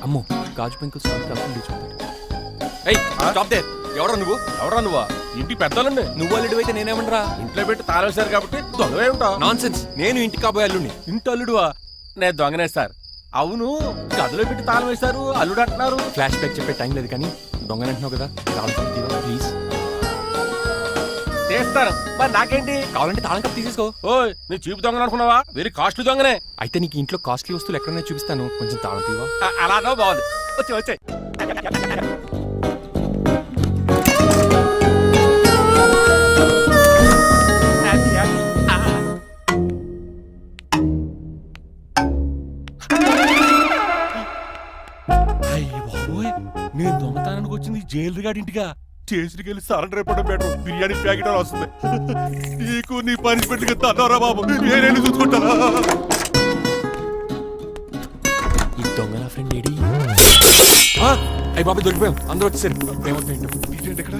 అమ్మో గాజు పెంకులు ఎవరా నువ్వు ఇంటి పెద్దలండి. నువ్వు అల్లుడు అయితే నేనేమనరా? ఇంట్లో పెట్టి తాళేశారు కాబట్టి దొంగవే ఉంటావు. Non sense. నేను ఇంటికి కాబోయే అల్లుడిని. ఇంటి అల్లుడువా? నేను దొంగనే సార్. అవును, గదిలో పెట్టి తాళం వేశారు, అల్లుడు అంటున్నారు. ఫ్లాష్ బ్యాక్ చెప్పే టైం లేదు కానీ దొంగని అంటున్నావు కదా, ప్లీజ్. చేస్తాను, మరి నాకేంటి? కావాలంటే తాళం కప్పు తీసేసుకో. ఓయ్, నీ చీపు దొంగలు అనుకున్నావా? వెరీ కాస్ట్లీ దొంగనే. అయితే నీకు ఇంట్లో కాస్ట్లీ వస్తువులు ఎక్కడైనా చూపిస్తాను, కొంచెం తాళం తీవా. అలానో బాగుంది. వచ్చాయి నేను దొంగతనానికి వచ్చింది జైలు గాడి ఇంటిగా. చేసికి వెళ్ళి సరెండర్ అయిపోవడం బెటర్. బిర్యానీ ప్యాకెట్ అని వస్తుంది. నీకు నీ పనిష్మెంట్ తన్నారా బాబు, నేనేళ్ళు చూసుకుంటారా? ఈ దొంగ నా ఫ్రెండ్ ఏడి? అయ్యి బాబు దొరికిపోయాం, అందరూ వచ్చేసారు. ఇక్కడ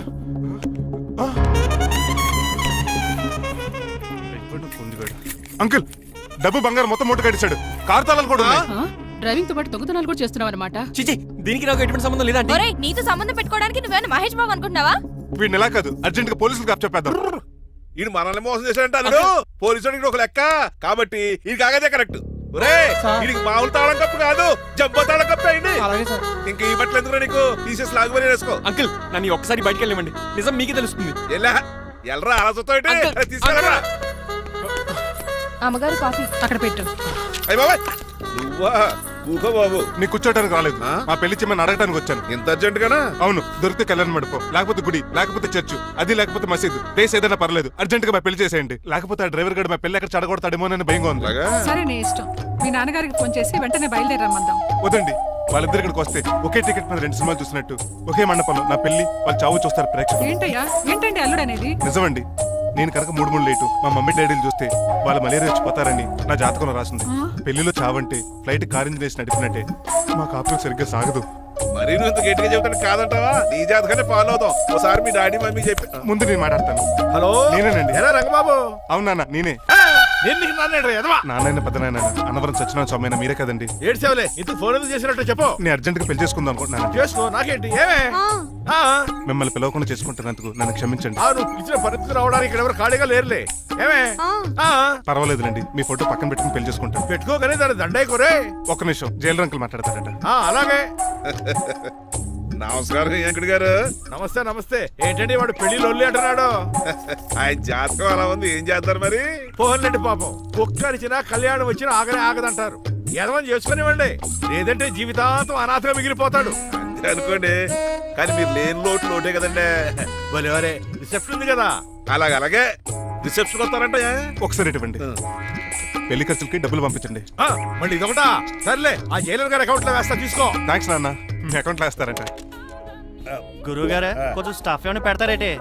అంకుల్, డబ్బు బంగారం మొత్తం మూట కట్టించాడు. కారు తాళాలు కూడా ఉన్నాయి. డ్రైవింగ్ తో పాటు దొంగతనాలు కూడా చేస్తున్నావు అనమాట. చిచి, దీనికి నాకు ఎటువంటి సంబంధం లేదంటే. ఒరేయ్, నీతో సంబంధం పెట్టుకోవడానికి నువ్వేనా మహేష్ బాబు అనుకుంటున్నావా? వీడిని ఎలా కాదు, అర్జెంట్ గా పోలీసులకు అప్పచెప్పేద్దాం. ఈయన మనల్ని మోసం చేశాడంటారు. పోలీసు ఒక లెక్క కాబట్టి ఇది కాగదే కరెక్ట్. వీడికి మామూలు తాళం కప్పు కాదు, జబ్బో తాళం కప్పు అయింది. ఇంకా ఈ బట్టలు ఎందుకు నీకు? తీసేసి లాగుబడి వేసుకో. అంకుల్, నన్ను ఒక్కసారి బయటికి వెళ్ళమండి, నిజం మీకే తెలుస్తుంది. ఎల్రా అలా తీసుకెళ్ళరా. అమ్మగారు కాఫీ అక్కడ పెట్టు. అయ్య బాబాయ్, నువ్వా? కూకో బాబు. నీకు కూర్చోటానికి రాలేదు, మా పెళ్లి చెమ్మని అడగటానికి వచ్చాను. ఇంత అర్జెంట్ గానా? అవును, దొరికితే కళ్యాణ మండపం, లేకపోతే గుడి, లేకపోతే చర్చ్, అది లేకపోతే మసీదు, ప్లేస్ ఏదైనా పర్లేదు. అర్జెంట్ గా మా పెళ్లి చేసేయండి, లేకపోతే ఆ డ్రైవర్ గడు మా పెళ్లి ఎక్కడ చెడగొడతాడేమో అని భయంగా ఉంది. సరే, నీ ఇష్టం. మీ నాన్నగారికి ఫోన్ చేసి వెంటనే బయలుదేరమ్మందాం. వదండి, వాళ్ళిద్దరు ఇక్కడికి వస్తే ఒకే టికెట్ మీద 2 సినిమాలు చూసినట్టు, ఒకే మండపంలో నా పెళ్లి, వాళ్ళ చావు చూస్తారు ప్రేక్షకులు. ఏంటండి అల్లుడు అనేది? నిజమండి, నేను కనుక 3 లేటు మా మమ్మీ డాడీలు చూస్తే వాళ్ళ మలేరియా వచ్చిపోతారని నా జాతకంలో రాసింది. పెళ్లిలో చావంటే ఫ్లైట్ కార్ ఇంజిన్ వేసి నడిపినట్టే. మా కాపురం సరిగ్గా సాగదు. మరి నువ్వు ఇంత గట్టిగా చెబుతాను కాదంటావా? నీ జాతకాన్ని ఫాలో అవుతాం. ఒకసారి మీ డాడీ మమ్మీ చెప్పి ముందు నేను మాట్లాడతాను. హలో, నేనేనండి. ఎలా రంగబాబు? అవునా, నేనే. నాన్న పెద్ద నాయన అన్నవరం సత్యనారాయణ స్వామి మీరే కదండి. ఏడ్చేవలే, ఇంతకు ఫోన్ ఎందుకు చేసినట్టు చెప్పు. నేను అర్జెంట్ గా పెళ్లి చేసుకుందాం అనుకుంటున్నాను. చేసుకో, నాకేంటి? ఏమే మిమ్మల్ని పిలవకుండా చేసుకుంటున్నందుకు నన్ను క్షమించండి. నువ్వు ఇచ్చిన పరిస్థితి రావడానికి ఇక్కడ ఎవరు ఖాళీగా లేరులే. ఏమే పర్వాలేదులేండి, మీ ఫోటో పక్కన పెట్టుకుని పెళ్లి చేసుకుంటాను. పెట్టుకోగానే దాని దండాయి కొరే. ఒక్క నిమిషం, జైలు అంకుల్ మాట్లాడతారంట. అలాగే. నమస్కారం వెంకట గారు. నమస్తే నమస్తే. ఏంటండి వాడు పెళ్లి లొల్లి అంటున్నాడు? ఆయన జాతకం అలా ఉంది, ఏం చేస్తారు మరి? పోన్లండి పాపం, కుక్కరిచినా కళ్యాణం వచ్చినా ఆగనే ఆగదంటారు. ఎదవని చేసుకునివ్వండి, లేదంటే జీవితాంతం అనాథగా మిగిలిపోతాడు. అంతే అనుకోండి, కానీ మీరు లేని లోటే కదండి. భలేవరే, రిసెప్షన్ ఉంది కదా. అలాగే రిసెప్షన్ వస్తారంట. ఒకసారి ఇటువంటి పెళ్లి ఖర్చులకి డబ్బులు పంపించండి. మళ్ళీ ఇదొకటా? సర్లే, ఆ జైలర్ గారి అకౌంట్ లో వేస్తా, తీసుకో. థ్యాంక్స్ నాన్న, మీ అకౌంట్ లో వేస్తారంట. గురువు గారు కొంచెం స్టఫ్ ఏమైనా పెడతారేటే?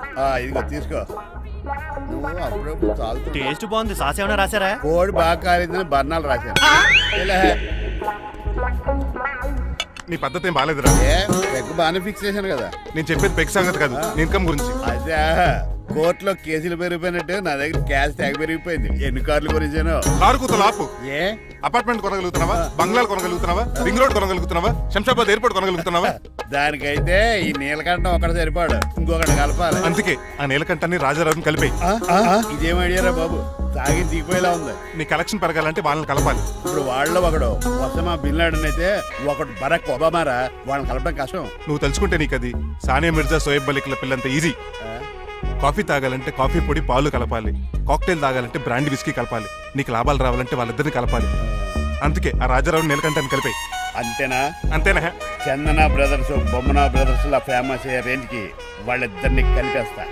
ఇదిగో తీసుకో. నువ్వు అప్పుడప్పుడు టేస్ట్ బాగుంది, సాస్ ఏమైనా రాశారా? కోడి బాగా కాలేదని బర్ణాలు రాశాను. నీ పద్ధతి ఏం బాగాలేదురా. పెగ్ బాగానే ఫిక్స్ చేశాను కదా. నేను చెప్పేది పెగ్ సంగతి కాదు, ఇన్కమ్ గురించి. అదే కోర్టులో కేసులు పెరిగిపోయినట్టు నా దగ్గర క్యాష్ తెగ పెరిగిపోయింది. ఎన్ని కార్లు కొనిచ్చాను? కారు కూతలు ఆపు. ఏ అపార్ట్మెంట్ కొనగలుగుతున్నావా? బంగ్లాలు కొనగలుగుతున్నావా? రింగ్ రోడ్ కొనగలుగుతున్నావా? శంషాబాద్ ఎయిర్పోర్ట్ కొనగలుగుతున్నావా? దానికైతే ఈ నీలకంఠం ఒకటి సరిపాడు, ఇంకొకటి కలపాలి. అందుకే ఆ నీలకంఠాన్ని రాజారావుని కలిపే. ఇదేం అడిగారా బాబు, తాగి దిగిపోయేలా ఉంది. నీ కలెక్షన్ పెరగాలంటే వాళ్ళని కలపాలి. ఇప్పుడు వాళ్ళలో ఒకడు ఒసామా బిన్ లాడెన్ అయితే ఒకడు బరాక్ ఒబామారా, వాళ్ళని కలపడం కష్టం. నువ్వు తలుచుకుంటే నీకు అది సానియా మిర్జా, సోయబ్ మలిక్ల పిల్లంత ఈజీ. కాఫీ తాగాలంటే కాఫీ పొడి పాలు కలపాలి, కాక్టైల్ తాగాలంటే బ్రాండ్ విస్కీ కలపాలి. నీకు లాభాలు రావాలంటే వాళ్ళిద్దరిని కలపాలి. అందుకే ఆ రాజారావు నీలకంఠాన్ని కలిపాయి. అంతేనా? అంతేనా? చందన బ్రదర్స్, బొమ్మన బ్రదర్స్ లా ఫేమస్ అయ్యే రేంజ్ కి వాళ్ళిద్దరిని కలిపేస్తా.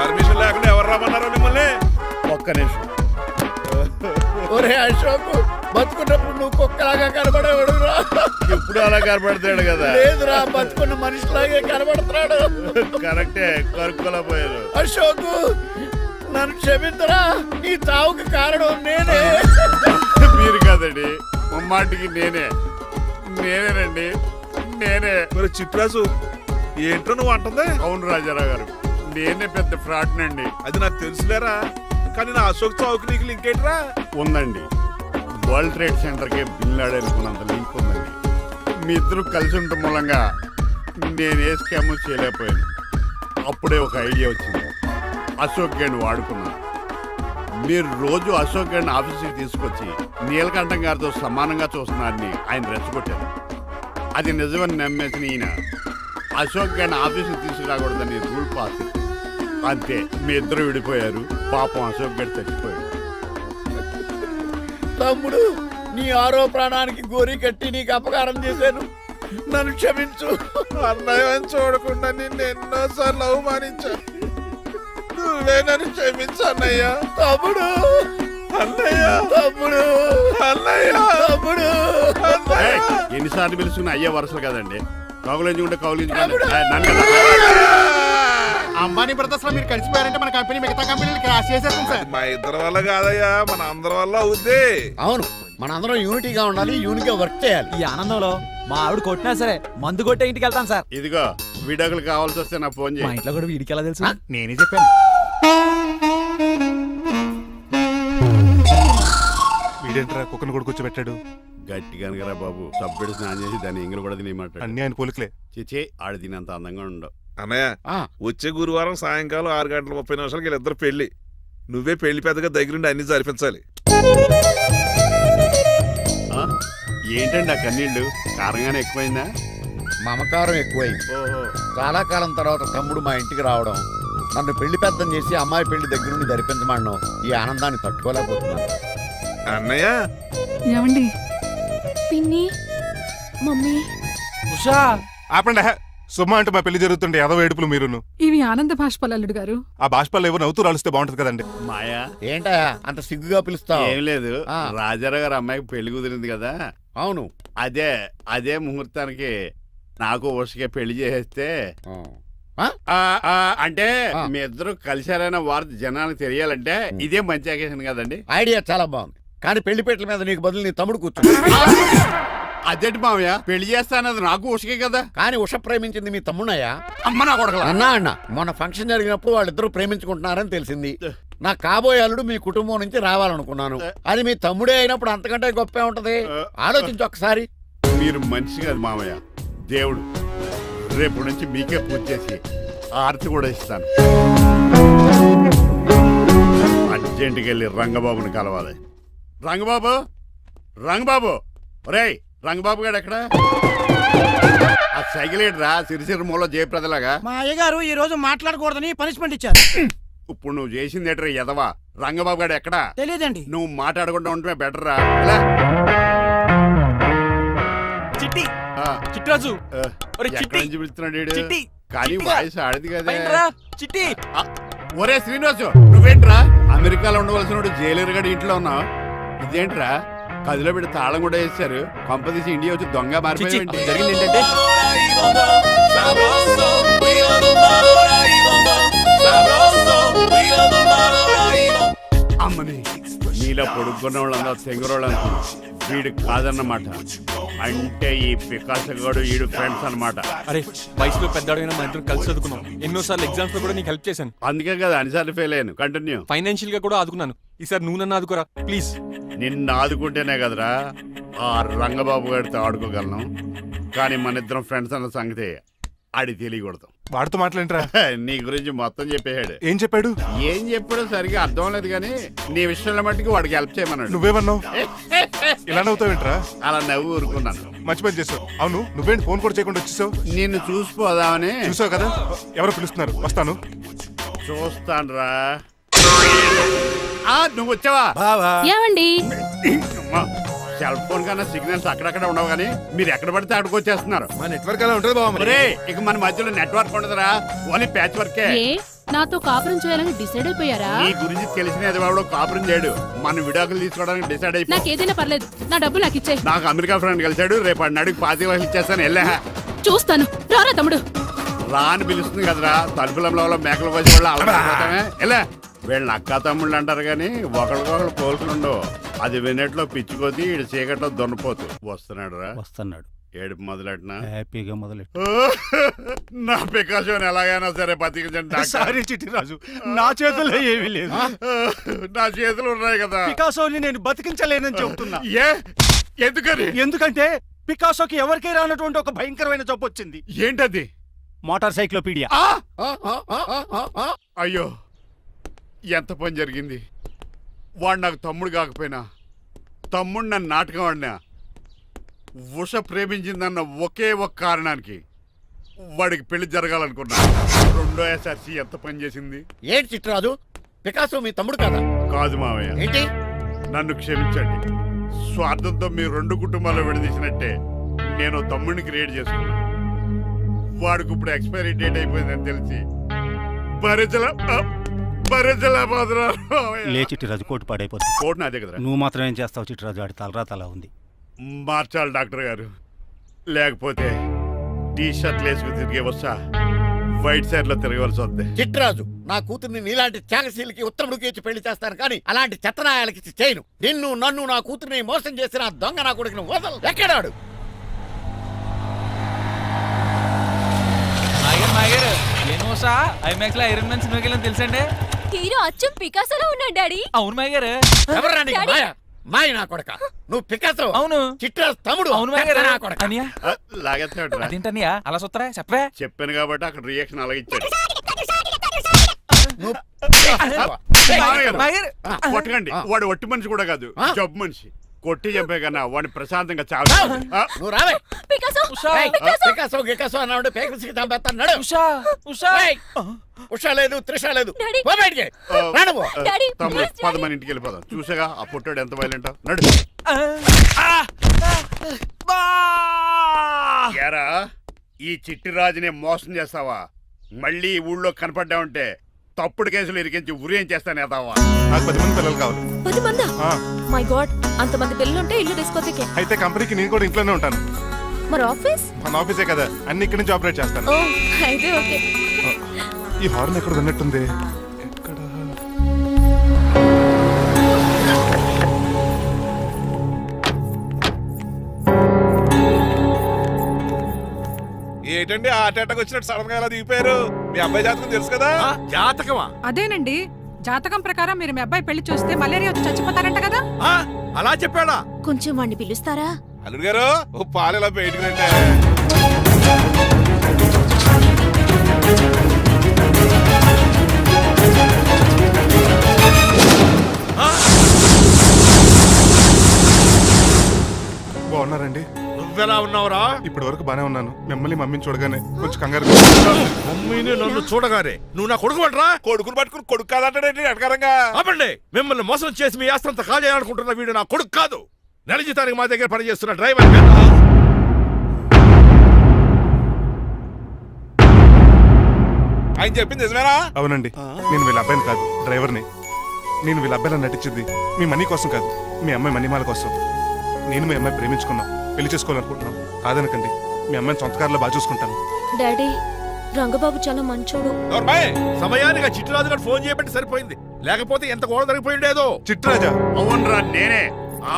పర్మిషన్ లేకుండా ఎవరు రమ్మన్నారో మిమ్మల్ని? ఒక్క నిమిషం. ఒరే అశోక్, బతుకున్నప్పుడు నువ్వు కుక్కలాగా కనబడేవాడురా. ఇప్పుడు అలా కనబడతాడు కదా? లేదురా, బతుకున్న మనిషిలాగే కనబడుతున్నాడు. కరెక్టే, కరుక్కులా పోయారు. అశోక్, నన్ను క్షమించరా, ఈ తావుకి కారణం నేనే. మీరు కాదండి, ముమ్మాటికి నేనేనండి, నేనే. మరి చిట్రాజు, ఏంటో నువ్వు అంటుంది? అవును రాజారావు గారు, నేనే పెద్ద ఫ్రాడ్ నండి. అది నాకు తెలుసులేరా, కానీ నా అశోక్ చౌక్ నీకు లింక్ ఏంట్రా? ఉందండి. వరల్డ్ ట్రేడ్ సెంటర్ కి బిల్లాడు అనుకున్నంత లింక్ ఉందండి. మీ ఇద్దరు కలిసి ఉండటం మూలంగా నేను ఏ స్కామ్ చేయలేకపోయాను. అప్పుడే ఒక ఐడియా వచ్చింది. అశోక్ గేణ్ వాడుకున్నాను. మీరు రోజు అశోక్ గేణ్ ఆఫీస్కి తీసుకొచ్చి నీలకంఠం గారితో సమానంగా చూస్తున్నారని ఆయన రెచ్చగొట్టారు. అది నిజమని నమ్మేసిన ఈయన అశోక్ గేణ్ ఆఫీస్కి తీసుకురాకూడదని రూల్ పాస్. అంతే, మీ ఇద్దరు విడిపోయారు. పాపం అశోక్ గేణ్ చచ్చిపోయాడు. తమ్ముడు, నీ ఆరో ప్రాణానికి గోరి కట్టి నీకు అపకారం చేశాను, నన్ను క్షమించు. అన్నయ్య చూడకుండా నిన్ను ఎన్నోసార్లు అవమానించాను. నువ్వే నన్ను క్షమించు అన్నయ్య. తమ్ముడు, అన్నయ్య, తమ్ముడు, అన్నయ్య, తమ్ముడు. అన్నయ్య. ఎన్నిసార్లు పిలుచుకున్న అయ్యే వరుసలు కదండి. కౌగులించుకుంటే అంబానీ బ్రదర్స్ లో మీరు కలిసిపోయారంటే మన కంపెనీ మిగతా కంపెనీలు క్రాష్ చేసేస్తుంది సార్. మా ఇద్దరి వల్ల కాదయ్యా, మన అందరి వల్ల అవుద్ది. అవును, మనందరం యూనిటీగా ఉండాలి, యూనిట్గా వర్క్ చేయాలి. ఈ ఆనందంలో మా ఆవిడ కొట్టినా సరే మందు కొట్టే ఇంటికి వెళ్తాను సార్. ఇదిగో విడాకులు కావాల్సి వస్తే నాకు ఫోన్ మా చేయి. ఇంట్లో కూడా వీడికి ఎలా తెలుసు? నేనే చెప్పాను. వీడేంట్రా కుక్కను కూడా కూర్చోబెట్టాడు? గట్టిగా అనగరా బాబు. సబ్బుడు స్నానం చేసి దాన్ని ఎంగిలి కూడా తినేయమంటాడు. అన్ని ఆయన పోలికలే. చిచే, ఆడు తినంత అందంగా ఉండవు. అన్నయ్య, వచ్చే గురువారం సాయంకాలం 6:30 వీళ్ళిద్దరు పెళ్లి. నువ్వే పెళ్లి పెద్దగా దగ్గరుండి అన్ని జరిపించాలి. ఏంటండి ఆ కన్నీళ్ళు? కారంగానే ఎక్కువైందా? మమకారం ఎక్కువైంది. ఓహో. చాలా కాలం తర్వాత తమ్ముడు మా ఇంటికి రావడం, నన్ను పెళ్లి పెద్దం చేసి అమ్మాయి పెళ్లి దగ్గర నుండి జరిపించమనడం, ఈ ఆనందాన్ని తట్టుకోలేకపోతున్నాను. అన్నయ్య, ఏమండి పిన్ని, మమ్మీ, ఉషా ఆపండి. సుమ్మ అంటే మా పెళ్లి జరుగుతుంటే ఏదో ఏడుపులు మీరును. ఇవి ఆనంద భాష్పాలు అల్లుడు గారు. ఆ బాష్పాలు ఏవో నవ్వుతూ రాలిస్తే బాగుంటది కదండి. మాయా, ఏంటా అంత సిగ్గుగా పిలుస్తావు? ఏం లేదు. ఆ. రాజారావు గారు అమ్మాయికి పెళ్లి కుదిరింది కదా. అవును. అదే ముహూర్తానికి నాకు ఉషకే పెళ్లి చేసేస్తే అంటే ఆ. మీ ఇద్దరు కలిశారైన వార్త జనానికి తెలియాలంటే ఇదే మంచి అకేషన్ కదండి. ఐడియా చాలా బాగుంది, కానీ పెళ్లి పెట్టల మీద నీకు బదులు నీ తమ్ముడు కూర్చుంది. అదేంటి మామయ్య, పెళ్లి చేస్తానది నాకు ఉషకే కదా. కానీ ఉష ప్రేమించింది మీ తమ్ముడయ్యా. అమ్మ నా కొడకలా. అన్నా మొన్న ఫంక్షన్ జరిగినప్పుడు వాళ్ళిద్దరూ ప్రేమించుకుంటున్నారని తెలిసింది. నా కాబోయే అల్లుడు మీ కుటుంబం నుంచి రావాలనుకున్నాను. అది మీ తమ్ముడే అయినప్పుడు అంతకంటే గొప్పే ఉంటది. ఆలోచించి ఒకసారి. మీరు మనిషి కాదు మామయ్య, దేవుడు. రేపు నుంచి మీకే పూజ చేసి ఆర్తి కూడా ఇస్తాను. అర్జెంటుకి వెళ్ళి రంగబాబుని కలవాలి. రంగబాబు, రంగబాబు, ఒరేయ్ రంగబాబు గారు ఎక్కడ? ఆ సైకిల్ ఏంట్రా సిరిసిరి మూల జయప్రదలాగా? మా అయ్యగారు ఈ రోజు మాట్లాడకూడదని పనిష్మెంట్ ఇచ్చారు. ఇప్పుడు నువ్వు చేసింది ఏంట్రా ఎదవా? రంగబాబు గారు ఎక్కడా? తెలియదండి. నువ్వు మాట్లాడకుండా ఉండటమే బెటర్ రా. చిట్టి ఆ, చిట్రాజు ఆ, ఒరే ఎక్కడి చిట్టి, నుంచి పిలుస్తున్నాడు వీడు? చిట్టి, కానీ చిట్టిగా. వాయిస్ ఆడది కదా. పైనరా, చిట్టి. ఆ, ఒరే శ్రీనివాసు, నువ్వేంట్రా అమెరికాలో ఉండవలసిన జైలర్ గడి ఇంట్లో ఉన్నావు? ఇదేంట్రా కదిలో పెట్టి తాళం కూడా వేశారు. కొంపదీసి ఇండియా వచ్చి దొంగ చిచ్చి, మారిపోయింది. జరిగింది ఏంటంటే అమ్మని నీలో పొడుక్కున్న వాళ్ళందరూ తెంగరోళ్ళు అనుకున్నా. వీడు కాదన్నమాట. అంటే ఈ పికాసగాడు వీడు ఫ్రెండ్స్ అన్నమాట. అరే వయసులో పెద్దవాడైనా మన ఇద్దరం కలిసి చదువుకున్నాం. ఎన్నోసార్లు ఎగ్జామ్స్ లో కూడా నీకు హెల్ప్ చేశాను. అందుకే కదా అన్నిసార్లు ఫెయిల్ అయ్యాను. కంటిన్యూ. ఫైనాన్షియల్ గా కూడా ఆదుకున్నాను. ఈసారి నువ్వు నన్ను ఆదుకోరా ప్లీజ్. నిన్ను ఆదుకుంటేనే కదరా ఆ రంగబాబు గారితో ఆడుకోగలను. కానీ మన ఇద్దరం ఫ్రెండ్స్ అన్న సంగతి ఆడి తెలియకూడదు. వాడితో మాట్లాడరా? నీ గురించి మొత్తం చెప్పేశాడు. ఏం చెప్పాడు? ఏం చెప్పాడో సరిగా అర్థం లేదు కానీ నీ విషయంలో మట్టుకు వాడికి హెల్ప్ చేయమన్నాడు. నువ్వేమన్నావు? ఇలా నవ్వుతావేంట్రా? అలా నవ్వు ఊరుకున్నాను. మంచి పని చేసావు. అవును, నువ్వేంటి ఫోన్ కూడా చేయకుండా వచ్చేసావు? నిన్ను చూసిపోదామని. చూసావు కదా, ఎవరో పిలుస్తున్నారు, వస్తాను. చూస్తానురా. నువ్వు వచ్చావా? ఏమండి? సెల్ ఫోన్ కన్నా సిగ్నల్స్ అక్కడక్కడ ఉండవు కానీ మీరు ఎక్కడ పడితే అక్కడికి వచ్చేస్తున్నారు. మా నెట్వర్క్ అలా ఉంటుంది బాబు. ఒరే, ఇక మన మధ్యలో నెట్వర్క్ ఉండదురా, ఓన్లీ ప్యాచ్ వర్కే. నాతో కాపురం చేయాలని డిసైడ్ అయిపోయారా? నీ గురించి తెలిసిన వాడు కాపురం చేయడు. మన విడాకులు తీసుకోవడానికి డిసైడ్ అయిపో. నాకేదైనా పర్లేదు, నా డబ్బు నాకు ఇచ్చే. నాకు అమెరికా ఫ్రెండ్ కలిశాడు. రేపు అడిగి 25,000 ఇచ్చేస్తాను. వెళ్ళా చూస్తాను. రారా తమ్ముడు. రా అని పిలుస్తుంది కదరా. తలుపులంలో మేకలు కోసి వాళ్ళు అలవాటమే. ఎలా వీళ్ళని అక్క తమ్ముళ్ళు అంటారు కానీ ఒకరికొకరు పోల్చులు ఉండవు. అది వినట్లో పిచ్చుకోతి, ఈడు చీకట్లో దొన్నపోతు. వస్తున్నాడు రా. వస్తున్నాడు. ఏడుపు మొదలెట్నా హ్యాపీగా మొదలెట్టు. నా పికాసోని ఎలాగైనా సరే బతికించండి డాక్టర్. సారీ చిట్టిరాజు, నా చేతుల్లో ఏమీ లేదు. నా చేతులు ఉన్నాయి కదా. పికాసోని నేను బతికించలేనని చెబుతున్నా. ఏ ఎందుకని? ఎందుకంటే పికాసోకి ఎవరికీ రానటువంటి ఒక భయంకరమైన జబ్బు వచ్చింది. ఏంటది? Motor cyclopaedia. అయ్యో ఎంత పని జరిగింది. వాడు నాకు తమ్ముడు కాకపోయినా తమ్ముడు నన్ను నాటకం ఆడినా ఉష ప్రేమించిందన్న ఒకే ఒక కారణానికి వాడికి పెళ్లి జరగాలనుకున్నా. రెండో ఎస్ఆర్సి ఎంత పని చేసింది. ఏంటి చిట్రాజు, పికాసో మీ తమ్ముడు కదా? కాదు మావయ్య, ఏంటి? నన్ను క్షమించండి. స్వార్థంతో మీ రెండు కుటుంబాలు విడదీసినట్టే నేను తమ్ముడిని క్రియేట్ చేసుకున్నా. వాడికి ఇప్పుడు ఎక్స్పైరీ డేట్ అయిపోయిందని తెలిసి లే చిట్టిరాజు, కోటు పాడైపోతుంది. కోట్ నాదే కదరా. నువ్వు మాత్రం ఏం చేస్తావు చిట్టిరాజు? ఆడి తలరా తల ఉంది. మార్చాలి డాక్టర్ గారు, లేకపోతే టీ షర్ట్లు వేసుకుని తిరిగే వస్తా వైట్ సైడ్ లో తిరగవలసి వద్దే. చిట్రాజు, నా కూతుర్ని నీలాంటి త్యాగశీలకి ఉత్తముడికి ఇచ్చి పెళ్లి చేస్తాను కానీ అలాంటి చెత్తనాయాలకి ఇచ్చి చేయను. నిన్ను నన్ను నా కూతుర్ని మోసం చేసిన దొంగ నా కొడుకుని వదలు. ఎక్కడాడు? ఐమాక్స్ లో ఐరన్ మ్యాన్ సినిమాకి వెళ్ళని తెలుసండి. హీరో అచ్చం పికాసోలో ఉన్నాడు డాడీ. అవును మాయ గారు. ఎవరా నీకు మాయ? మాయ నా కొడక. నువ్వు పికాసో. అవును. చిట్రాజు తమ్ముడు. అవును మాయ గారు. నా కొడక. అనియా లాగేస్తాడు. అదేంటనియా అలా సుత్తరా చెప్పే. చెప్పాను కాబట్టి అక్కడ రియాక్షన్ అలాగే ఇచ్చాడు. నువ్వు మాయగారు. కొట్టకండి, వాడు ఒట్టి మనిషి కూడా కాదు, ఆ? జబ్బు మనిషి. కొట్టి చంపే కన్నా వాడిని ప్రశాంతంగా చావు. నువ్వు రావే. పికాసో ఏయ్, పికాసో గికాసో అన్నాడు. పేకసికి చంపేస్తాను. నడు. ఉషా ఉషా. ఏయ్, ఉషా లేదు, త్రిష లేదు. డాడీ. పో బయటికి. రా నువ్వు. డాడీ, తమ్ముడు ప్లీజ్ పద డాడీ. మన ఇంటికి వెళ్ళిపోదాం. చూసాగా ఆ పుట్టాడు ఎంత వైలెంట్. నడు. ఏరా, ఈ చిట్టి రాజుని మోసం చేస్తావా? మళ్ళీ ఈ ఊళ్ళో కనపడ్డావంటే తప్పుడు కేసులు ఇరికించి ఉరేం చేస్తాను ఎదావా. నాకు 10 మంది పిల్లలు కావాలి. 10 మందా? ఆ, మై గాడ్, అంతమంది పిల్లలుంటే ఇల్లు డిస్కోతికే. అయితే కంపెనీకి నేను కూడా ఇంట్లోనే ఉంటాను. మరి ఆఫీస్? మన ఆఫీసే కదా, అన్ని ఇక్కడి నుంచి ఆపరేట్ చేస్తాను. ఓ, అయితే ఓకే. ఈ హార్న్ ఎక్కడ విన్నట్టుంది. ఎక్కడ? ఏంటండి ఆ అటాక్ వచ్చినట్టు సడన్ గా ఎలా దిగిపోయారు? మీ అబ్బాయి జాతకం తెలుసు కదా. జాతకమా? అదేనండి, జాతకం ప్రకారం మీరు మీ అబ్బాయి పెళ్లి చూస్తే మలేరియా వచ్చి చచ్చిపోతారంట కదా. అలా చెప్పాడా? కొంచెం వాడిని పిలుస్తారా? అల్లుడు గారు ఓ పాలు ఎలా బయటకు రండి. బాగున్నారండి? నువ్వెలా ఉన్నావురా? ఇప్పటి వరకు బానే ఉన్నాను. మిమ్మల్ని మమ్మీని చూడగానే కొంచెం కంగారు. మమ్మీని నన్ను చూడగానే నువ్వు నా కొడుకు పడరా? కొడుకుని పట్టుకుని కొడుకు కాదంటాడేంటి అడగారంగా? ఆపండి. మిమ్మల్ని మోసం చేసి మీ ఆస్తంతా కాల్ చేయాలనుకుంటున్న వీడు నా కొడుకు కాదు. నెల జీతానికి మా దగ్గర పనిచేస్తున్న డ్రైవర్. ఆయన చెప్పింది నిజమేనా? అవునండి, నేను వీళ్ళ అబ్బాయిని కాదు, డ్రైవర్ని. నేను వీళ్ళ అబ్బాయిలా నటించింది మీ మనీ కోసం కాదు, మీ అమ్మాయి మణిమాల కోసం. నేను మీ అమ్మాయి ప్రేమించుకున్నాం, పెళ్లి చేసుకోవాలనుకుంటున్నాం. కాదనకండి, మీ అమ్మాయిని సొంత కారులో బాగా చూసుకుంటాను. డాడీ, రంగబాబు చాలా మంచోడు. సమయానికి చిట్టురాజు గారు ఫోన్ చేయబట్టి సరిపోయింది, లేకపోతే ఎంత గోడ జరిగిపోయిండేదో. చిట్రాజా? అవునరా, నేనే.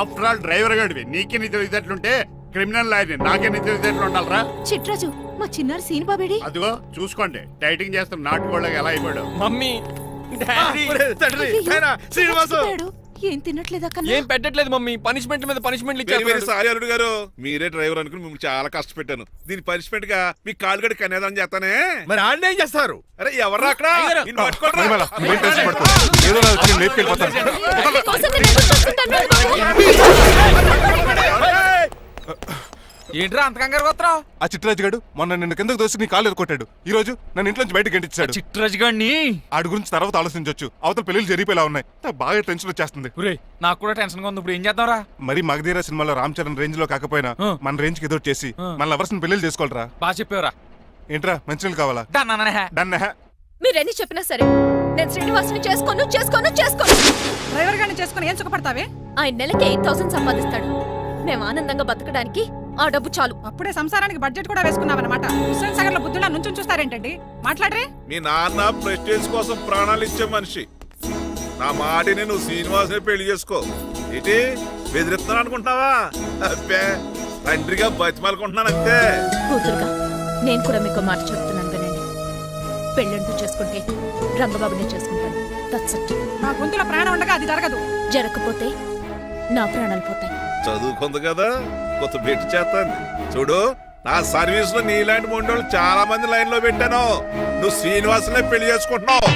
ఆఫ్టర్ ఆల్ డ్రైవర్ గడివి. నీకే నీ తెలివితేటలుంటే క్రిమినల్ లాయర్ని, నాకే నీ తెలివితేటలు ఉండాలరా. చిట్రాజు, మా చిన్నారి సీన్ బాబేడి. అదిగో చూసుకోండి, టైటింగ్ చేస్తున్న నాటుకోళ్ళకి ఎలా అయిపోయాడు. మమ్మీ తండ్రి శ్రీనివాసు ఏం తినట్లేదా కన్నా? ఏం పెట్టట్లేదు మమ్మీ. పనిష్మెంట్ మీద పనిష్మెంట్ ఇచ్చారు. సారీ అల్లుడు గారు, మీరే డ్రైవర్ అనుకుని మిమ్మల్ని చాలా కష్టపెట్టాను. దీని పనిష్మెంట్ గా మీ కాలు గడి కనేదాన్ని చేస్తానే. మరి ఆడిని ఏం చేస్తారు? అరే ఎవరు అక్కడ? నిన్ను పట్టుకోరా? మణిమాల, నువ్వేం టెన్షన్ పడుకో. ఏదో నా వచ్చి నేను లేపుకెళ్ళిపోతాను. కోసం నేను చూసుకుంటాను బాబు. ఏంట్రా అంత కంగారు పోతున్నావు? ఆ చిట్రాజు గారు మొన్న నిన్ను కిందకు దోసి నీ కాలు ఎదుకొట్టాడు. ఈ రోజు నన్ను ఇంట్లో నుంచి బయటకు గంటించాడు. చిట్రాజు గారిని ఆడి గురించి తర్వాత ఆలోచించవచ్చు. అవతల పెళ్లిలు జరిగిపోయేలా ఉన్నాయి. నాకు బాగా టెన్షన్ వచ్చేస్తుంది. నాకు కూడా టెన్షన్ గా ఉంది. ఇప్పుడు ఏం చేద్దాంరా? మరి మగధీర సినిమాలో రామ్ చరణ్ రేంజ్ లో కాకపోయినా మన రేంజ్ కి ఎదురు చేసి మన లవర్స్ ని పెళ్లి చేసుకోవాలరా. బాగా చెప్పేవరా. ఏంట్రా మంచినీళ్ళు కావాలా? డన్. మీరెన్ని చెప్పినా సరే నేను శ్రీనివాసుని చేసుకోను. డ్రైవర్ గారిని చేసుకుని ఏం సుఖపడతావే? ఆయన నెలకి 8,000 సంపాదిస్తాడు. మేము ఆనందంగా బతకడానికి ఆ డబ్బు చాలు. అప్పుడే సంసారానికి బడ్జెట్ కూడా వేసుకున్నావన్నమాట. హుస్సేన్ సాగర్ లో బుద్ధులా నుంచొని చూస్తారేంటండి? మాట్లాడరే. మీ నాన్న ప్రెస్టేజ్ కోసం ప్రాణాలు ఇచ్చే మనిషి. నా మాటిని నువ్వు శ్రీనివాసుని పెళ్లి చేసుకో. ఏంటి బెదిరిస్తున్నాను అనుకుంటున్నావా? అబ్బే తండ్రిగా బతిమాలుకుంటున్నాను అంతే. కూతురుగా నేను కూడా మీకు మాట చెప్తున్నాను వినండి. పెళ్ళంటూ చేసుకుంటే రంగబాబునే చేసుకుంటాను. That's it. నా గొంతులో ప్రాణం ఉండగా అది జరగదు. జరగకపోతే నా ప్రాణాలు పోతాయి. చదువుకుంది కదా, కొత్త బెట్టి చేస్తాను. చూడు, నా సర్వీస్ లో నీలాంటి మొండోళ్ళు చాలా మంది లైన్ లో పెట్టాను. నువ్వు శ్రీనివాసునే పెళ్లి చేసుకుంటున్నావు.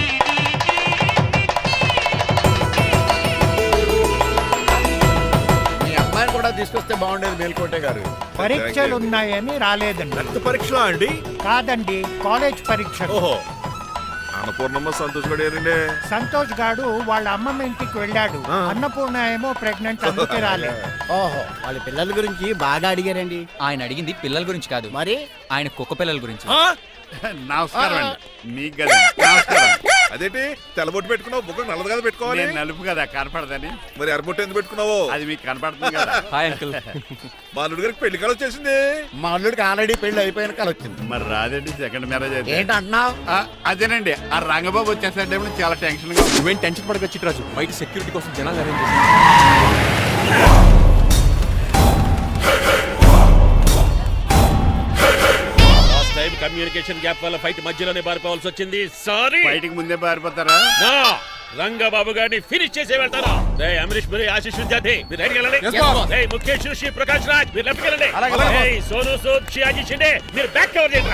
మీ అమ్మాయిని కూడా తీసుకొస్తే బాగుండేది మేల్కోటే గారు. పరీక్షలు ఉన్నాయని రాలేదండి. రక్త పరీక్షలా అండి? కాదండి, కాలేజ్ పరీక్ష. ఓహో, అన్నపూర్ణమ్మ సంతోష్ పడారండి. సంతోష్ గాడు వాళ్ళ అమ్మమ్మ ఇంటికి వెళ్ళాడు. అన్నపూర్ణ ఏమో ప్రెగ్నెంట్, అందుకే రాలేదు. ఓహో, వాళ్ళ పిల్లల గురించి బాగా అడిగారండి. ఆయన అడిగింది పిల్లల గురించి కాదు, మరి ఆయన కుక్క పిల్లల గురించి. నమస్కారం అండి. మీకు కదా నమస్కారం. అదేంటి తెల్లబొట్టు పెట్టుకున్నావు? బుక్క నల్లది కదా పెట్టుకోవాలి. నేను నలుపు కదా కనపడదని. మరి ఎర్రబొట్టు ఎందుకు పెట్టుకున్నావు? అది మీకు కనపడుతుంది కదా. Hi uncle. మా అల్లుడి గారికి పెళ్లి కాలం వచ్చేసింది. మా అల్లుడికి ఆల్రెడీ పెళ్లి అయిపోయిన కాలం వచ్చింది. మరి రాదండి, సెకండ్ మ్యారేజ్ అయితే. ఏంటంటున్నావు? అదేనండి, ఆ రంగబాబు వచ్చేసే చాలా టెన్షన్ గా ఉంది. నువ్వేం టెన్షన్ పడక చిట్రాజు, బయట సెక్యూరిటీ కోసం జనాలు అరేంజ్ చేశారు. కమ్యూనికేషన్ గ్యాప్ వల్ల ఫైట్ మధ్యలోనే పారిపోవాల్సి వచ్చింది. సారీ. బయటికి ముందే పారిపోతారా? రంగబాబు గారిని ఫినిష్ చేసే వెళ్తారా? రేయ్ అమరీష్ మరి ఆశీష్ విద్యార్థి మీరు రైట్ వెళ్ళండి. రేయ్ ముఖేష్ శ్రీ ప్రకాష్ రాజ్ మీరు లెఫ్ట్ వెళ్ళండి. రేయ్ సోను సూద్ షియాజీ షిండే మీరు బ్యాక్ కవర్ చేయండి.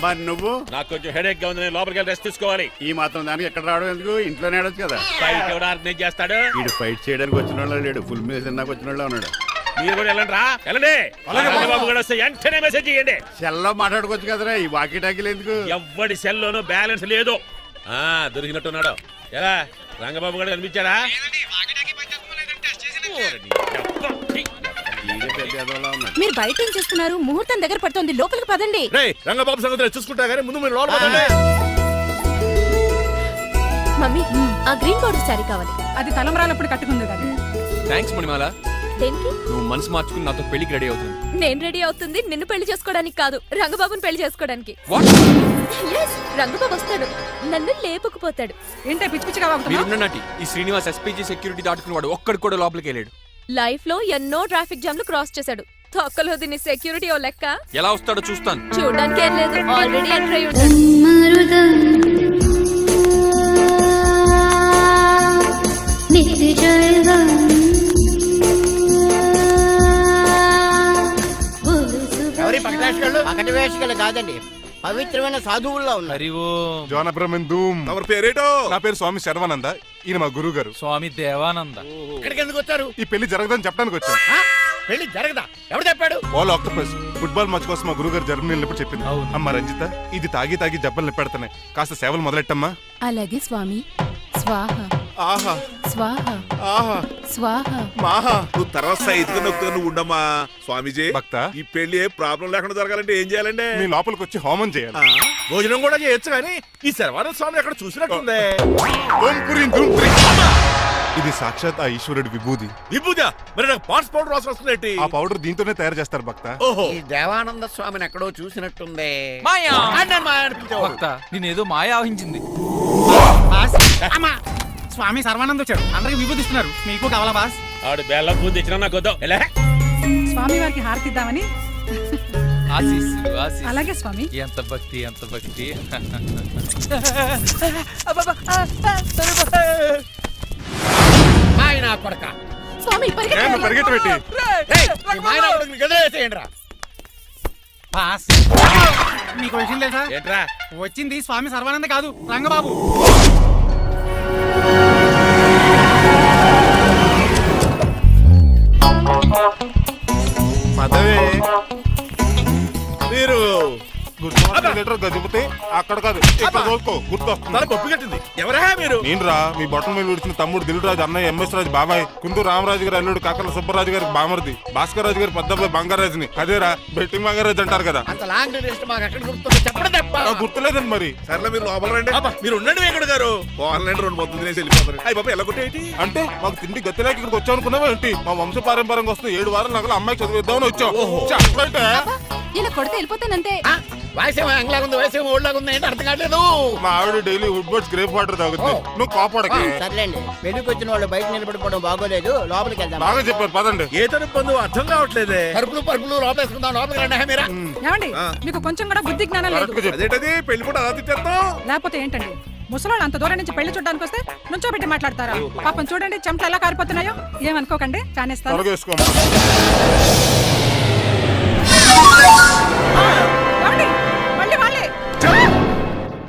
మరి నువ్వు? నాకు కొంచెం హెడేక్ గా ఉంది, నేను లోపలికి వెళ్ళి రెస్ట్ తీసుకోవాలి. ఈ మాత్రం దానికి ఎక్కడ రావడం ఎందుకు? ఇంట్లోనే ఆడొచ్చు కదా. ఫైట్ ఎవరు ఆర్గనైజ్ చేస్తాడు? వీడు ఫైట్ చేయడానికి వచ్చిన వాళ్ళు లేడు, ఫుల్ మీద తిన్నాక వచ్చిన వాళ్ళు ఉన్నాడు. మీరు కూడా వెళ్ళండి రా, వెళ్ళండి. రంగబాబు గారు వస్తే వెంటనే మెసేజ్ చేయండి. సెల్లో మాట్లాడుకోవచ్చు కదరా, ఈ వాకీ టాకీలు ఎందుకు? ఎవ్వడి సెల్లోనూ బ్యాలెన్స్ లేదు. దొరికినట్టున్నాడు. ఎలా రంగబాబు గారు కనిపించాడా? ఈడే పెద్ద ఎదవలా ఉన్నాడు. మీరు బయట ఏం చేస్తున్నారు? ముహూర్తం దగ్గర పడుతోంది, లోపలికి పదండి. రేయ్ రంగబాబు సంగతి చూసుకుంటా గానీ ముందు మీరు లోపల పదండి. మమ్మీ, ఆ గ్రీన్ బోర్డర్ శారీ కావాలి. అది తలంబ్రాలప్పుడు కట్టుకుంది కదా. థ్యాంక్స్ మణిమాల, దేనికి? నువ్వు మనసు మార్చుకుని నాతో పెళ్లికి రెడీ అవుతుంది. నేను రెడీ అవుతుంది నిన్ను పెళ్లి చేసుకోవడానికి కాదు, రంగబాబుని పెళ్లి చేసుకోవడానికి. What? Yes, రంగబాబు వస్తాడు, నన్ను లేపుకుపోతాడు. ఏంటే పిచ్చి పిచ్చిగా వాగుతున్నావ్? మీరున్నటి ఈ శ్రీనివాస్ ఎస్పీజీ సెక్యూరిటీ దాటుకునేవాడు ఒక్కడు కూడా లోపలికి వెళ్ళాడు. లైఫ్ లో ఎన్నో ట్రాఫిక్ జామ్లు క్రాస్ చేశాడు. తొక్కలో దీన్ని సెక్యూరిటీ ఓ లెక్క. ఎలా వస్తాడో చూస్తాను. చూడడానికి ఏం లేదు, ఆల్రెడీ ఎంటర్ అయి ఉంటాడు. ఎవరి పక్కన వేషగాళ్ళు కాదండి, పవిత్రమైన సాధువుల్లో ఉన్నారు. జోన బ్రహ్మం. ఎవరి పేరేటో? నా పేరు స్వామి శర్వానంద, ఈయన మా గురువు గారు. స్వామి దేవానంద. ఇక్కడికి ఎందుకు వచ్చారు? ఈ పెళ్లి జరగదని చెప్పడానికి వచ్చాను. పెళ్లి జరగదా? ఎవరు చెప్పాడు? వాళ్ళు ఆక్టోపస్ ఫుట్బాల్ మ్యాచ్ కోసం మా గురువు గారు జర్మనీ వెళ్ళినప్పుడు చెప్పింది. అమ్మ రంజిత, ఇది తాగి తాగి జబ్బలు నిప్పెడతాయి, కాస్త సేవలు మొదలెట్టమ్మా. అలాగే స్వామి. స్వాహ ఆహా స్వాహ ఆహా స్వాహ. మాహా, నువ్వు తర్వాత సైతుగా నొక్కుతా, నువ్వు ఉండమ్మా. స్వామీజీ, భక్త, ఈ పెళ్లి ఏ ప్రాబ్లం లేకుండా జరగాలంటే ఏం చేయాలండి? మీ లోపలికి వచ్చి హోమం చేయాలి. భోజనం కూడా చేయొచ్చు కానీ ఈ శర్వానంద స్వామి ఎక్కడ చూసినట్టుంది. ఓం పురీం ధూం పురీం. ఇది సాక్షాత్ ఆ ఈశ్వరుడి విభూది. విభూజా, మరి నాకు పాట్స్ పౌడర్ వాసన వస్తుంది. ఆ పౌడర్ దీంతోనే తయారు చేస్తారు భక్త. ఓహో, ఈ దేవానంద స్వామిని ఎక్కడో చూసినట్టుంది. మాయా. అన్న మాయ అనిపించేవాడు. భక్త, నేనేదో మాయ ఆవహించింది. స్వామి సర్వానంద్ వచ్చాడు, అందరికి విభూతిస్తున్నారు. మీకు కావాలా బాస్? ఆడు బెల్లం పూలు తెచ్చినా నాకు వద్దాం. ఎలా? స్వామి వారికి హారతిద్దామని. ఆశీస్సులు, ఆశీస్సులు. అలాగే స్వామి. ఎంత భక్తి, ఎంత భక్తి. మాయ నా కొడక. స్వామి నేను పరిగెత్తి గదిలేసేయండిరా. బాస్, మీకు విషయం తెలుసా? ఏంట్రా? వచ్చింది స్వామి సర్వానంద కాదు, రంగబాబు. పదవే మీరు గజపతి అక్కడ కాదు, ఇక్కడ చూసుకో, గుర్తొస్తుంది. తల పప్పు కట్టింది. ఎవరా మీరు? నేను రా, మీ బొట్టల మీద విడిచిన తమ్ముడు దిల్రాజు, అన్నయ్య ఎంఎస్ రాజు బాబాయ్, కుందూ రామరాజు గారి అల్లుడు కాకల సుబ్బరాజు గారికి బామర్ది, భాస్కర్ రాజు గారి పెద్దబ్బాయి బంగారాజుని. అదేరా బెట్టింగ్ బంగారాజు అంటారు కదా. అంత లాంగ్ లిస్ట్ మాకు ఎక్కడ గుర్తుంది? చెప్పడం తప్ప. నాకు గుర్తులేదండి మరి. సర్లే మీరు లోపల రండి. మీరు ఉండండి వెంకట గారు. ఆన్లైన్ రెండు మొత్తం తినేసి వెళ్ళిపోతారు. అయ్యి బాబా, ఎలా కొట్టేటి అంటే మాకు తిండి గతిలేక ఇక్కడికి వచ్చాం అనుకున్నావా ఏంటి? మా వంశ పారంపర్యంగా వస్తుంది 7 వారాలు నగలు అమ్మాయి చదివిద్దామని వచ్చాం. చెప్పంటే ఇలా కొడితే వెళ్ళిపోతానంతే. వాయిసేమో ఎంగ్లాగుంది వాయిసేమో ఓల్డ్లాగుంది ఏంటి అర్థం కావట్లేదు. మా ఆవిడ daily Woodward's gripe water తాగుతుంది. నువ్వు కోపడకి. సర్లేండి పెళ్లికి వచ్చిన వాళ్ళు బయట నిలబడిపోవడం బాగోలేదు, లోపలికి వెళ్దాం. బాగా చెప్పారు పదండి. ఏ తరపు అర్థం కావట్లేదే. పరుపులు పరుపులు లోపలేసుకుందాం, లోపలికి రండి మీరా. ఏమండి మీకు కొంచెం కూడా బుద్ధి జ్ఞానం లేదు. కరెక్ట్గా చెప్పు. అదేంటది పెళ్లి కూడా అలా తిట్టేస్తాం. లేకపోతే ఏంటండి ముసలోళ్ళు అంత దూరం నుంచి పెళ్లి చూడడానికి వస్తే నుంచోబెట్టి మాట్లాడతారా? పాపం చూడండి చెమట ఎలా కారిపోతున్నాయో. ఏమనుకోకండి, ఫ్యాన్ ఇస్తాను. త్వరగా వేసుకోమ్మా. ఏమండి? మళ్ళీ వాళ్ళే.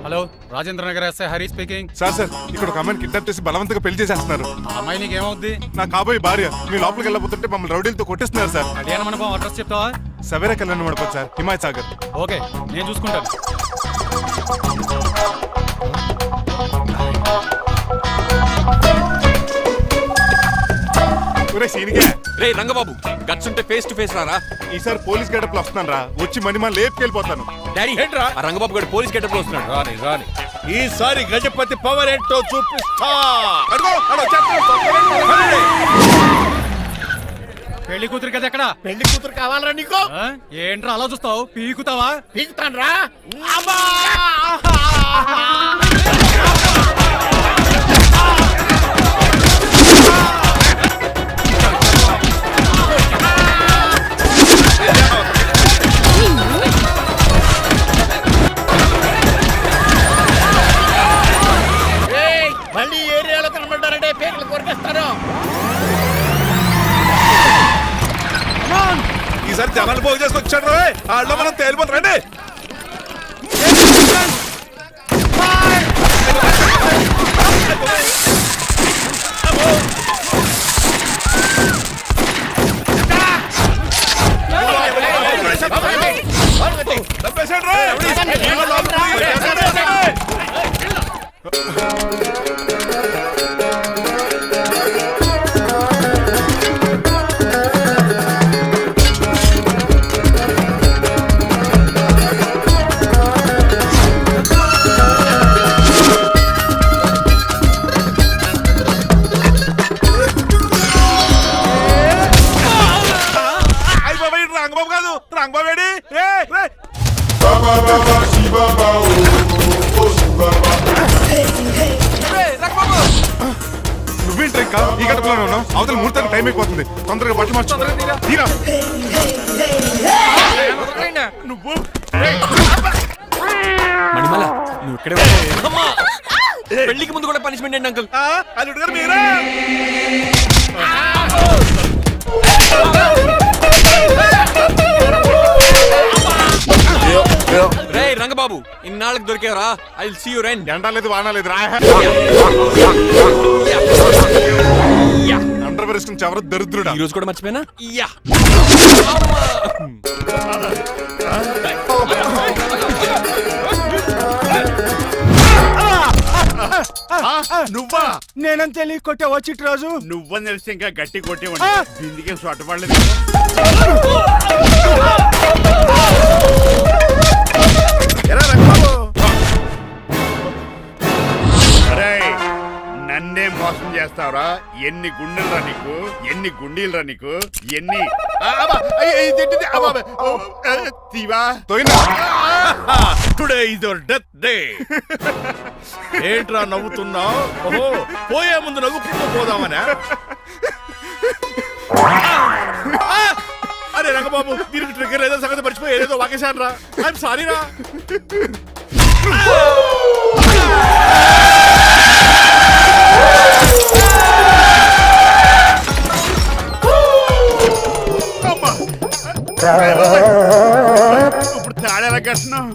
Hello Rajendra Nagar SI Hari speaking. Sir ఇక్కడ ఒక అమ్మాయిని కిడ్నాప్ చేసి బలవంతంగా పెళ్లి చేసేస్తున్నారు. ఆ అమ్మాయి నీకు ఏమవుద్ది? నా కాబోయే భార్య. మీ లోపలికి వెళ్ళబోతుంటే మమ్మల్ని రౌడీలతో కొట్టిస్తున్నారు సార్. కళ్యాణ మండపం అడ్రస్ చెప్తావా? సవేరా కళ్యాణ మండపం సార్, హిమాయత్ సాగర్. ఓకే నేను చూసుకుంటాను. ఒరే సీనిగా, రే రంగబాబు, గట్స్ ఉంటే ఫేస్ టు ఫేస్ రారా. ఈసారి పోలీస్ గెటప్ లో వస్తున్నాను రా. వచ్చి మణిమా లేపుకెళ్ళిపోతాను. డాడీ ఏంట్రా? ఆ రంగబాబు గారు పోలీస్ గెటప్ లో వస్తున్నాడు. రాని రాని ఈసారి గజపతి పవర్ ఏంటో చూపిస్తా. పెళ్లి కూతురు కదా ఎక్కడ? పెళ్లి కూతురు కావాలరా నీకు? ఏంట్రా అలా చూస్తావు? పీకుతావా? పీకుతాను రా. మళ్ళీ ఏరియాలో కనబడ్డారంటే పేకలు కొరికేస్తారు. ఈసారి జనాలు పోగు చేసుకొచ్చాడు. వాళ్ళు మనం తేలిపోతారండి. రంగబాబు కాదు, రంగబాబు ఏడి? నువ్వేంటి ఇంకా ఈ గడపలోనే ఉన్నావు? అవతల ముహూర్తానికి టైం అయిపోతుంది. తొందరగా బట్టలు మార్చు. తీరా. నువ్వు మణిమాల, నువ్వు ఇక్కడే ఉన్నావు. పెళ్లికి ముందు కూడా పనిష్మెంట్ ఏంటి అంకుల్? అల్లుడు గారు మీరా? రే రంగబాబు, ఇన్నాళ్ళకి దొరికేవరా. ఐ విల్ సీ యు రెన్. ఎండాలేదు వానాలేదు రా. అండర్ వేసుకుని చెవర దరిద్రుడా. ఈ రోజు కూడా మర్చిపోయినా. యా నువ్వా? నేనం తెలియ కొట్టే వచ్చి రోజు నువ్వని తెలిసి ఇంకా గట్టి కొట్టేవాడి. బిందికే సొట్టపడలేదు. ఎలా రంగబాబు? అరేయ్, నన్నే మోసం చేస్తావురా? ఎన్ని గుండెలరా నీకు? ఎన్ని గుండీలరా నీకు? ఎన్ని today is your death day. ఏంట్రా నవ్వుతున్నావు? ఓహో, పోయే ముందు నవ్వుకుంటూ పోదామనా? అరే రంగబాబు, దీనికి ట్రిగ్గర్ ఏదో సంగతి మర్చిపోయి ఏదేదో వాకేశాను రా. ఐఎమ్ సారీ రా. ఇప్పుడు తాడేలా కట్టినాం.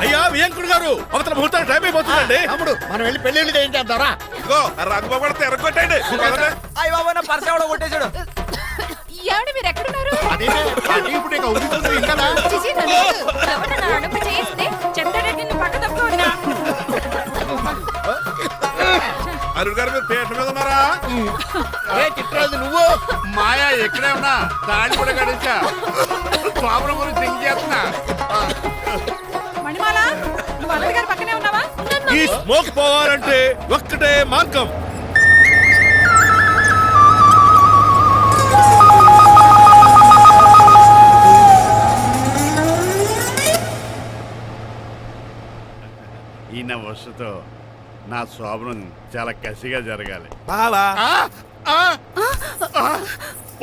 అయ్యా వియంకుడు గారు, అవతల ముహూర్తాలు టైం అయిపోతుందండి. తమ్ముడు మనం వెళ్ళి పెళ్లి ఏం చేద్దాంరా? ఇగో రంగబాబు కూడా ఎరగొట్టండి. అయ్య బాబా నా పర్స్ ఎవడో కొట్టేశాడు. ఏమండి మీరు ఎక్కడున్నారు? ఇప్పుడు ఇక ఉరుకుతుంది ఇంకా. చిచి, నన్ను ఎవరు నన్ను అడుగు చేస్తే చెప్తాడే నిన్ను పక్క తప్పుకోనా? అల్లుడు గారు మీరు పేట మీద ఉన్నారా? చిట్రాజు నువ్వు మాయా ఎక్కడే ఉన్నా తాళి కూడా గడించా. ప్రాబ్లం గురించి థింక్ చేస్తున్నా. మణిమాల, నువ్వు అల్లుడి గారి పక్కనే ఉన్నావా? ఈ స్మోక్ పోవాలంటే ఒక్కటే మార్గం. నీతో నా శోభనం చాలా కసిగా జరగాలి బావా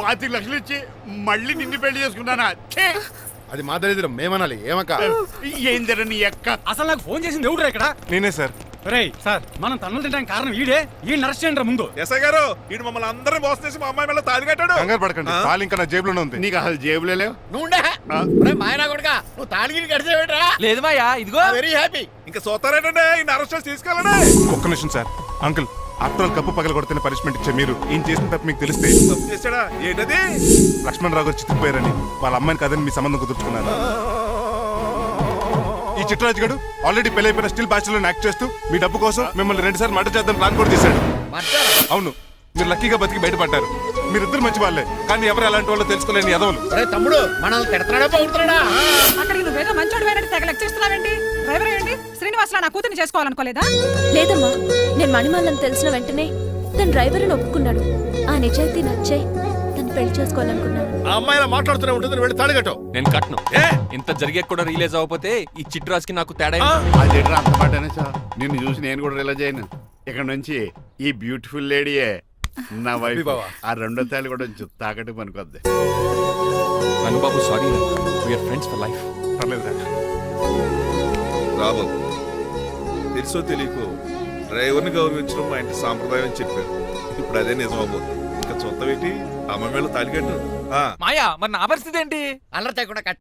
25 లక్షలు ఇచ్చి మళ్ళీ నిన్ను పెళ్లి చేసుకున్నానా ఛే! అది మా దరిద్రం మేమనాలి ఏమక్క ఏం జరని ఎక్క అసలు నాకు ఫోన్ చేసింది ఎవడు ఇక్కడ నేనే సార్. రేయ్ సార్ మనం తన్నులు తినడానికి కారణం ఈడే ఈ అరెస్ట్ చేయండి ముందు. ఎస్ఐ గారు వీడు మమ్మల్ని అందరినీ మోసం చేసి మా అమ్మాయి మీద తాళి కట్టాడు కంగారు పడకండి, తాళి ఇంకా నా జేబులోనే ఉంది. నీకు అసలు జేబులే లేవు నువ్వు మాయనా కొడుక నువ్వు తాళగిరి కడిచేవేట్రా లేదు మాయా ఇదిగో వెరీ హ్యాపీ. ఇంకా సోతారేటండి ఈయన అరెస్ట్ చేసి తీసుకెళ్ళండి ఒక్క నిమిషం sir. Uncle, after all cup పగల కొడితేనే పనిష్మెంట్ ఇచ్చే మీరు ఈయన చేసిన తప్పు మీకు తెలిస్తే తప్పు చేశాడా ఏంటది లక్ష్మణ్ రావు గారు చితికిపోయారని వాళ్ళ అమ్మాయిని కాదని మీ సంబంధం కుదుర్చుకున్నారు. ఈ చిట్రాజు గడు ఆల్రెడీ పెళ్లి అయిపోయిన స్టిల్ బ్యాచులర్ యాక్ట్ చేస్తూ మీ డబ్బు కోసం మిమ్మల్ని 2 సార్లు మర్డర్ చేద్దాం ప్లాన్ కూడా చేశాడు. అవును, మీరు లక్కీగా బతికి బయటపడ్డారు. మీరిద్దరు మంచి వాళ్ళే, కానీ ఎవరు ఎలాంటి వాళ్ళు తెలుసుకోలేని ఎదవలు. అరే తమ్ముడు మనల్ని తిడతాడా బాగుతున్నాడా? అక్కడికి నువ్వేదో మంచోడు వేరే తెగ లెక్చేస్తున్నావేంటి? డ్రైవర్ ఏంటి శ్రీనివాసరావు నా కూతుర్ని చేసుకోవాలనుకోలేదా? లేదమ్మా, నేను మణిమాలని తెలిసిన వెంటనే తన డ్రైవర్ అని ఒప్పుకున్నాడు. ఆ నిజాయితీ నచ్చే తను పెళ్లి చేసుకోవాలనుకున్నాను. ఆ అమ్మాయి ఇలా మాట్లాడుతూనే ఉంటుంది వెళ్ళి తాళి కట్టు నేను కట్టను. ఇంత జరిగే కూడా రియలైజ్ అవ్వకపోతే ఈ చిట్రాజ్కి నాకు తేడా ఏంటి? అది అంత మాటనే సార్. నిన్ను చూసి నేను కూడా రిలైజ్ అయ్యాను. ఇక్కడ నుంచి ఈ బ్యూటిఫుల్ లేడీయే నా వైఫ్. ఆ 2వ తాళి కూడా తాకట్టు పనికొద్ది. Rangababu sorry, we're friends for life. పర్లేదు రాబోదు తెలుసో తెలియకో డ్రైవర్ని గౌరవించడం మా ఇంటి సాంప్రదాయం అని చెప్పారు. ఇప్పుడు అదే నిజం అవ్వబోతుంది. ఇంకా చూద్దాం ఏంటి అమ్మ మీద తాళి కట్టు. మాయా మరి నా పరిస్థితి ఏంటి? అల్లరి చేయకుండా